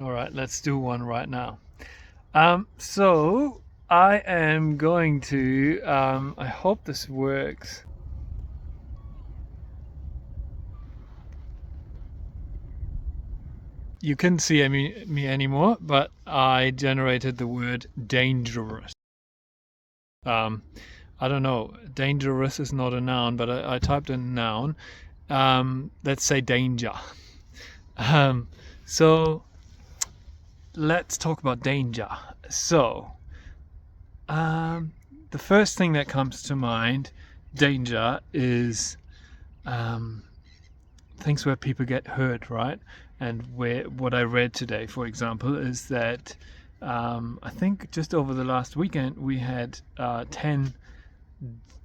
All right, let's do one right now. So I am going to, I hope this works. You couldn't see me anymore, but I generated the word dangerous. Um, I don't know, dangerous is not a noun, but I typed in noun. Let's say danger. Um, so let's talk about danger. So, um, the first thing that comes to mind, danger, is um, things where people get hurt, right? And where what I read today, for example, is that I think just over the last weekend we had 10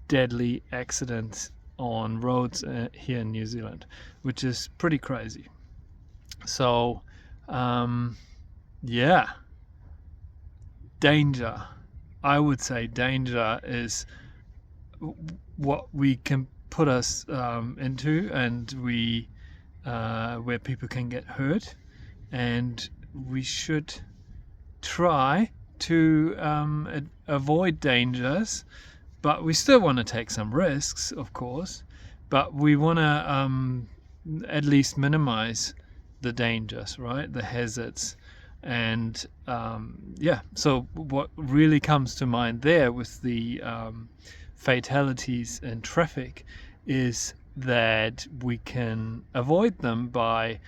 deadly accidents on roads here in New Zealand, which is pretty crazy. So, um, yeah, danger. I would say danger is what we can put us into, and we where people can get hurt, and we should try to avoid dangers, but we still want to take some risks, of course, but we want to at least minimize the dangers, right? The hazards. And yeah, so what really comes to mind there with the fatalities in traffic is that we can avoid them by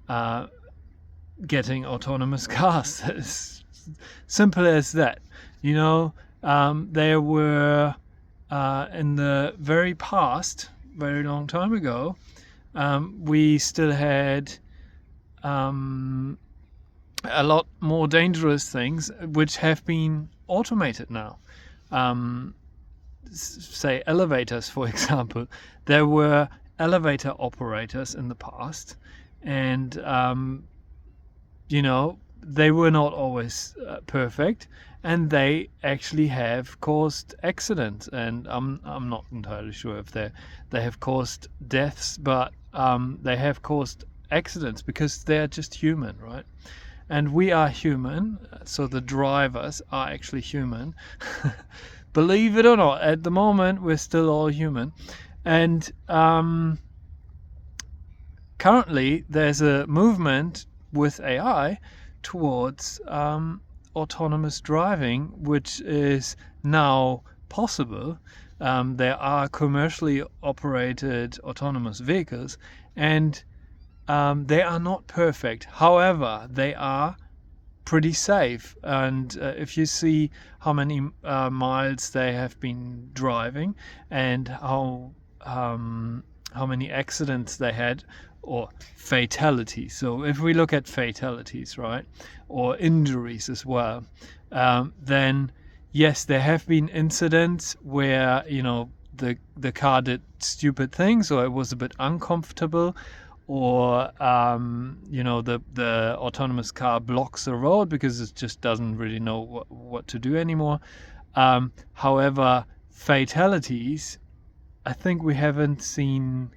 uh, getting autonomous cars. It's simple as that. You know, there were in the very past, very long time ago, we still had um, a lot more dangerous things which have been automated now. Um, say elevators, for example. There were elevator operators in the past, and they were not always perfect, and they actually have caused accidents. And I'm not entirely sure if they have caused deaths, but they have caused accidents because they're just human, right? And we are human, so the drivers are actually human. Believe it or not, at the moment we're still all human, and currently there's a movement with AI towards autonomous driving, which is now possible. There are commercially operated autonomous vehicles, and they are not perfect. However, they are pretty safe. And if you see how many miles they have been driving and how many accidents they had, or fatalities. So if we look at fatalities, right, or injuries as well, then yes, there have been incidents where the car did stupid things, or it was a bit uncomfortable, or the autonomous car blocks the road because it just doesn't really know what to do anymore. However, fatalities, I think we haven't seen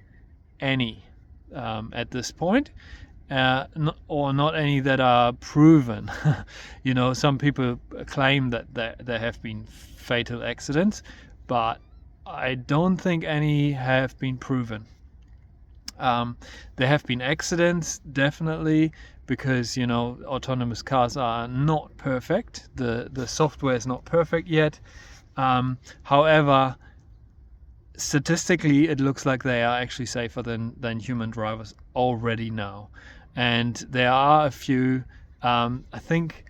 any at this point, or not any that are proven. Some people claim that there have been fatal accidents, but I don't think any have been proven. There have been accidents, definitely, because autonomous cars are not perfect. The software is not perfect yet. However, statistically, it looks like they are actually safer than human drivers already now. And there are a few, I think,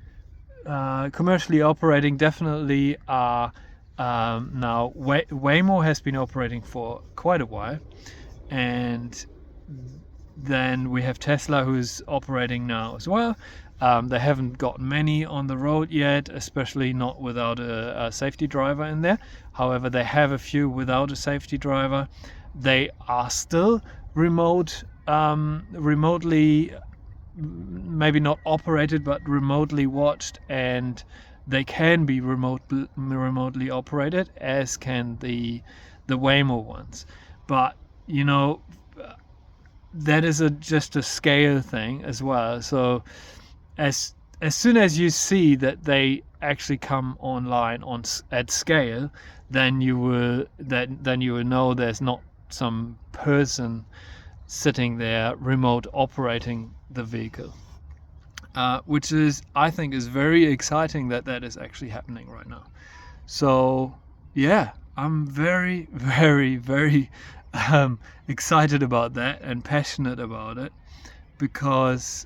commercially operating definitely are now. Waymo has been operating for quite a while, and then we have Tesla, who's operating now as well. They haven't got many on the road yet, especially not without a safety driver in there. However, they have a few without a safety driver. They are still remotely, maybe not operated, but remotely watched, and they can be remotely operated, as can the Waymo ones. But that is just a scale thing as well. So as soon as you see that they actually come online at scale, then you will know there's not some person sitting there remote operating the vehicle, which is, I think, is very exciting that is actually happening right now. So yeah, I'm very, very, very excited about that and passionate about it, because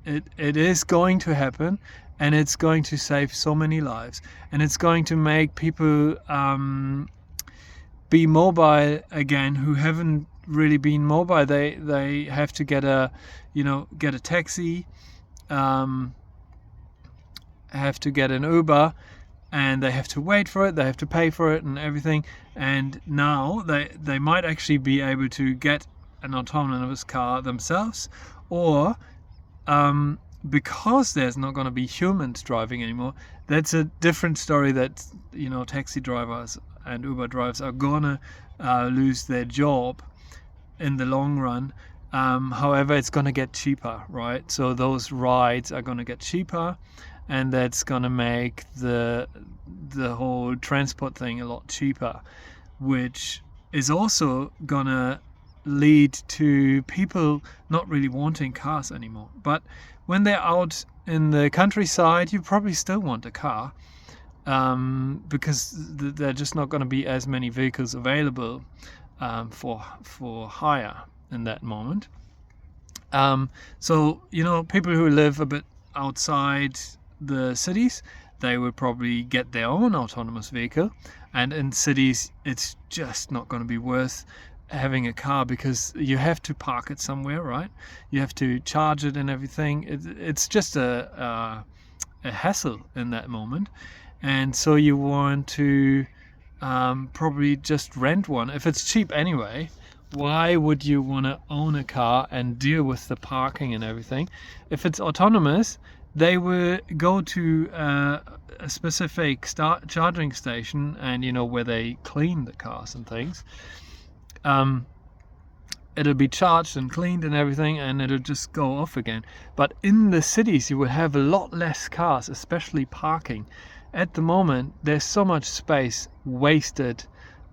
it is going to happen, and it's going to save so many lives, and it's going to make people be mobile again who haven't really been mobile. They have to get a taxi, have to get an Uber, and they have to wait for it, they have to pay for it and everything. And now they might actually be able to get an autonomous car themselves, or because there's not going to be humans driving anymore. That's a different story, that taxi drivers and Uber drivers are gonna lose their job in the long run. However, it's gonna get cheaper, right? So those rides are gonna get cheaper, and that's gonna make the whole transport thing a lot cheaper, which is also gonna lead to people not really wanting cars anymore. But when they're out in the countryside, you probably still want a car, because there are just not going to be as many vehicles available for hire in that moment. So people who live a bit outside the cities, they will probably get their own autonomous vehicle, and in cities it's just not going to be worth having a car, because you have to park it somewhere, right? You have to charge it and everything. It's just a hassle in that moment, and so you want to probably just rent one if it's cheap anyway. Why would you want to own a car and deal with the parking and everything? If it's autonomous, they will go to a specific charging station, and where they clean the cars and things. It'll be charged and cleaned and everything, and it'll just go off again. But in the cities, you will have a lot less cars, especially parking. At the moment, there's so much space wasted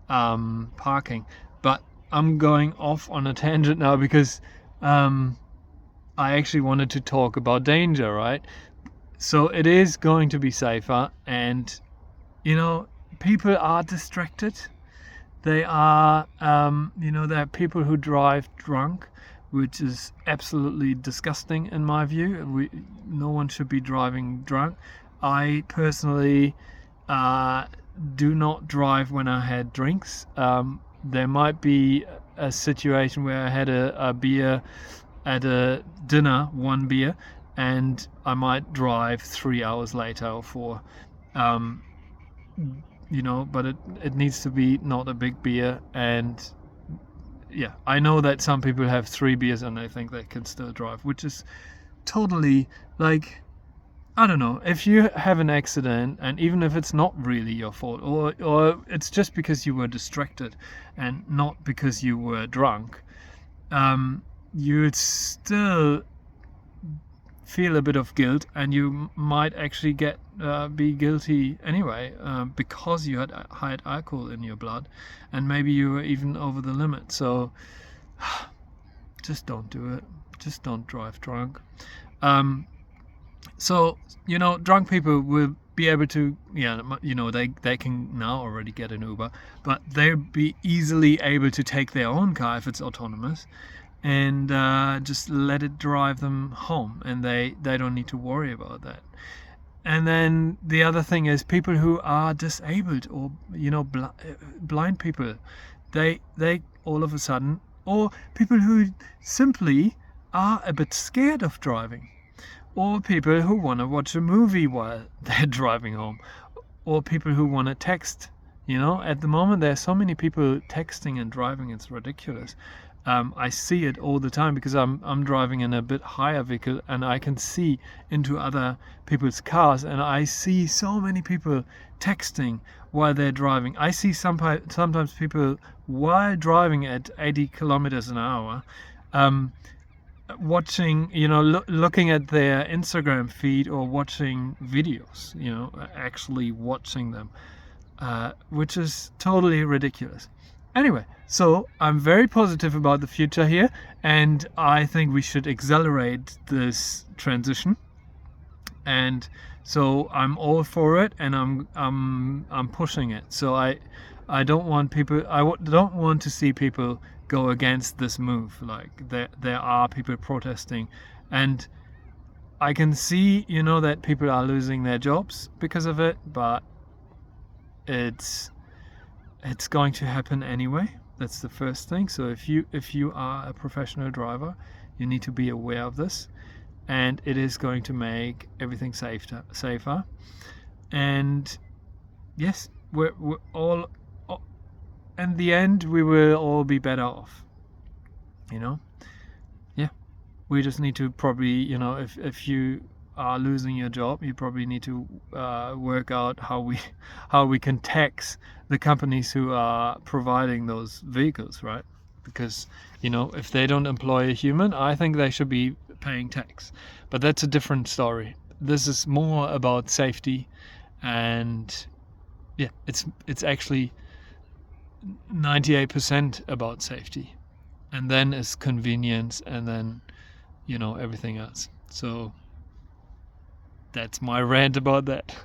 parking. But I'm going off on a tangent now, because I actually wanted to talk about danger, right? So it is going to be safer, and people are distracted. They are, there are people who drive drunk, which is absolutely disgusting in my view. No one should be driving drunk. I personally do not drive when I had drinks. There might be a situation where I had a beer at a dinner, one beer, and I might drive 3 hours later or 4. But it needs to be not a big beer. And yeah, I know that some people have 3 beers and they think they can still drive, which is totally, like, I don't know, if you have an accident, and even if it's not really your fault, or it's just because you were distracted and not because you were drunk, you would still feel a bit of guilt, and you might actually be guilty anyway, because you had alcohol in your blood, and maybe you were even over the limit. So just don't do it. Just don't drive drunk. So drunk people will be able to, they can now already get an Uber, but they'll be easily able to take their own car if it's autonomous, and just let it drive them home, and they don't need to worry about that. And then the other thing is, people who are disabled, or blind people, they all of a sudden, or people who simply are a bit scared of driving, or people who want to watch a movie while they're driving home, or people who want to text. At the moment there's so many people texting and driving, it's ridiculous. I see it all the time, because I'm driving in a bit higher vehicle, and I can see into other people's cars, and I see so many people texting while they're driving. I see sometimes people while driving at 80 kilometers an hour watching, looking at their Instagram feed or watching videos, actually watching them, which is totally ridiculous. Anyway, so I'm very positive about the future here, and I think we should accelerate this transition. And so I'm all for it, and I'm pushing it. So I don't want people. Don't want to see people go against this move. Like there are people protesting, and I can see that people are losing their jobs because of it, but it's going to happen anyway. That's the first thing. So if you are a professional driver, you need to be aware of this, and it is going to make everything safer. And yes, we're all, in the end, we will all be better off. Yeah, we just need to probably, if you are losing your job, you probably need to work out how we can tax the companies who are providing those vehicles, right? Because if they don't employ a human, I think they should be paying tax. But that's a different story. This is more about safety, and yeah, it's actually 98% about safety, and then is convenience, and then everything else. So that's my rant about that.